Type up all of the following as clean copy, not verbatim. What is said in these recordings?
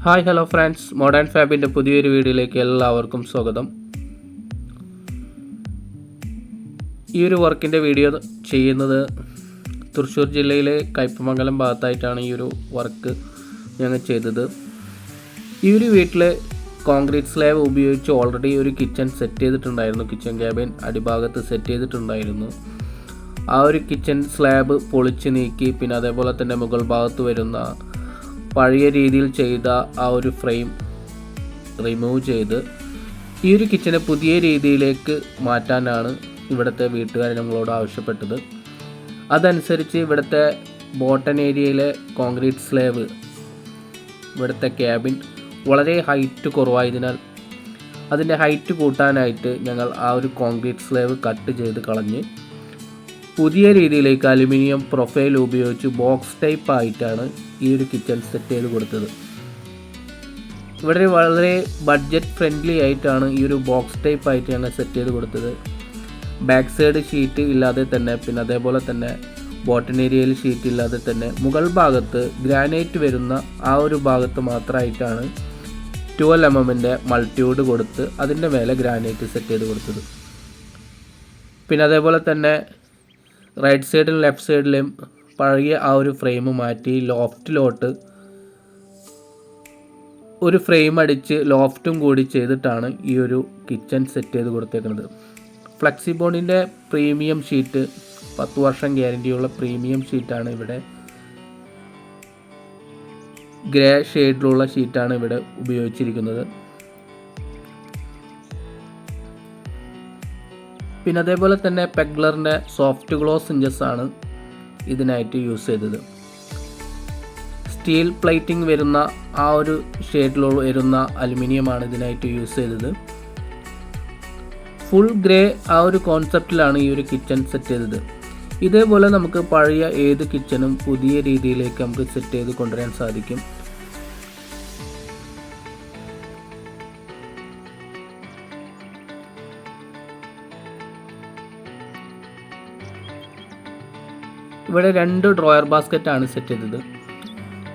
Hi hello friends, modern ഫാബിൻ്റെ പുതിയൊരു വീഡിയോയിലേക്ക് എല്ലാവർക്കും സ്വാഗതം. ഈ ഒരു വർക്കിൻ്റെ വീഡിയോ ചെയ്യുന്നത് തൃശ്ശൂർ ജില്ലയിലെ കയ്പമംഗലം ഭാഗത്തായിട്ടാണ് ഈ ഒരു വർക്ക് ഞങ്ങൾ ചെയ്തത്. ഈ ഒരു വീട്ടിൽ കോൺക്രീറ്റ് സ്ലാബ് ഉപയോഗിച്ച് ഓൾറെഡി ഒരു കിച്ചൺ സെറ്റ് ചെയ്തിട്ടുണ്ടായിരുന്നു. കിച്ചൺ ക്യാബിൻ അടിഭാഗത്ത് സെറ്റ് ചെയ്തിട്ടുണ്ടായിരുന്നു. ആ ഒരു കിച്ചൺ സ്ലാബ് പൊളിച്ച് നീക്കി, പിന്നെ അതേപോലെ തന്നെ മുകൾ ഭാഗത്ത് വരുന്ന പഴയ രീതിയിൽ ചെയ്ത ആ ഒരു ഫ്രെയിം റിമൂവ് ചെയ്ത് ഈ ഒരു കിച്ചനെ പുതിയ രീതിയിലേക്ക് മാറ്റാനാണ് ഇവിടുത്തെ വീട്ടുകാർ ഞങ്ങളോട് ആവശ്യപ്പെട്ടത്. അതനുസരിച്ച് ഇവിടുത്തെ ബോട്ടം ഏരിയയിലെ കോൺക്രീറ്റ് സ്ലാബ്, ഇവിടുത്തെ ക്യാബിൻ വളരെ ഹൈറ്റ് കുറവായതിനാൽ അതിൻ്റെ ഹൈറ്റ് കൂട്ടാനായിട്ട് ഞങ്ങൾ ആ ഒരു കോൺക്രീറ്റ് സ്ലാബ് കട്ട് ചെയ്ത് കളഞ്ഞ് പുതിയ രീതിയിലേക്ക് അലുമിനിയം പ്രൊഫൈൽ ഉപയോഗിച്ച് ബോക്സ് ടൈപ്പ് ആയിട്ടാണ് ഈ ഒരു കിച്ചൺ സെറ്റ് ചെയ്ത് കൊടുത്തത്. ഇവിടെ വളരെ ബഡ്ജറ്റ് ഫ്രണ്ട്ലി ആയിട്ടാണ് ഈ ഒരു ബോക്സ് ടൈപ്പ് ആയിട്ട് ഞങ്ങൾ സെറ്റ് ചെയ്ത് കൊടുത്തത്. ബാക്ക് സൈഡ് ഷീറ്റ് ഇല്ലാതെ തന്നെ, പിന്നെ അതേപോലെ തന്നെ ബോട്ടം ഏരിയയിൽ ഷീറ്റ് ഇല്ലാതെ തന്നെ മുകൾ ഭാഗത്ത് ഗ്രാനൈറ്റ് വരുന്ന ആ ഒരു ഭാഗത്ത് മാത്രമായിട്ടാണ് 12 mm മൾട്ടിവുഡ് കൊടുത്ത് അതിൻ്റെ മേലെ ഗ്രാനൈറ്റ് സെറ്റ് ചെയ്ത് കൊടുത്തത്. പിന്നെ അതേപോലെ തന്നെ റൈറ്റ് സൈഡിലും ലെഫ്റ്റ് സൈഡിലും പഴയ ആ ഒരു ഫ്രെയിം മാറ്റി ലോഫ്റ്റിലോട്ട് ഒരു ഫ്രെയിം അടിച്ച് ലോഫ്റ്റും കൂടി ചെയ്തിട്ടാണ് ഈ ഒരു കിച്ചൺ സെറ്റ് ചെയ്ത് കൊടുത്തേക്കുന്നത്. ഫ്ലെക്സിബോണിൻ്റെ പ്രീമിയം ഷീറ്റ്, 10 വർഷം ഗ്യാരൻറ്റിയുള്ള പ്രീമിയം ഷീറ്റാണ് ഇവിടെ. ഗ്രേ ഷെയ്ഡിലുള്ള ഷീറ്റാണ് ഇവിടെ ഉപയോഗിച്ചിരിക്കുന്നത്. പിന്നെ അതേപോലെ തന്നെ പെഗ്ലറിൻ്റെ സോഫ്റ്റ് ഗ്ലോസ് ഇഞ്ചസ് ആണ് ഇതിനായിട്ട് യൂസ് ചെയ്തത്. സ്റ്റീൽ പ്ലേറ്റിംഗ് വരുന്ന ആ ഒരു ഷെയ്ഡിലുള്ള വരുന്ന അലുമിനിയമാണ് ഇതിനായിട്ട് യൂസ് ചെയ്തത്. ഫുൾ ഗ്രേ ആ ഒരു കോൺസെപ്റ്റിലാണ് ഈ ഒരു കിച്ചൺ സെറ്റ് ചെയ്തത്. ഇതേപോലെ നമുക്ക് പഴയ ഏത് കിച്ചണും പുതിയ രീതിയിലേക്ക് നമുക്ക് സെറ്റ് ചെയ്ത് കൊണ്ടുവരാൻ സാധിക്കും. ഇവിടെ 2 ഡ്രോയർ ബാസ്ക്കറ്റാണ് സെറ്റ് ചെയ്തത്.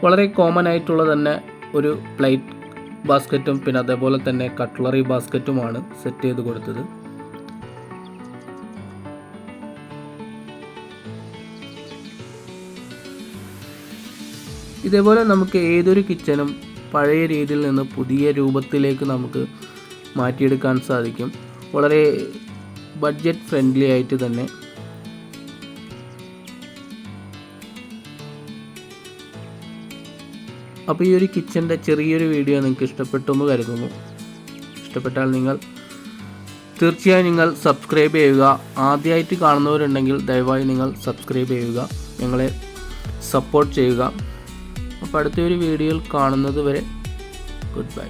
വളരെ കോമൺ ആയിട്ടുള്ള തന്നെ ഒരു പ്ലേറ്റ് ബാസ്ക്കറ്റും പിന്നെ അതേപോലെ തന്നെ കട്ട്ലറി ബാസ്ക്കറ്റുമാണ് സെറ്റ് ചെയ്ത് കൊടുത്തത്. ഇതേപോലെ നമുക്ക് ഏതൊരു കിച്ചണും പഴയ രീതിയിൽ നിന്ന് പുതിയ രൂപത്തിലേക്ക് നമുക്ക് മാറ്റിയെടുക്കാൻ സാധിക്കും. വളരെ ബഡ്ജറ്റ് ഫ്രണ്ട്ലി ആയിട്ട് തന്നെ. അപ്പോൾ ഈ ഒരു കിച്ചൻ്റെ ചെറിയൊരു വീഡിയോ നിങ്ങൾക്ക് ഇഷ്ടപ്പെട്ടു എന്ന് കരുതുന്നു. ഇഷ്ടപ്പെട്ടാൽ തീർച്ചയായും നിങ്ങൾ സബ്സ്ക്രൈബ് ചെയ്യുക. ആദ്യമായിട്ട് കാണുന്നവരുണ്ടെങ്കിൽ ദയവായി നിങ്ങൾ സബ്സ്ക്രൈബ് ചെയ്യുക, ഞങ്ങളെ സപ്പോർട്ട് ചെയ്യുക. അപ്പോൾ അടുത്തൊരു വീഡിയോയിൽ കാണുന്നത് വരെ ഗുഡ് ബൈ.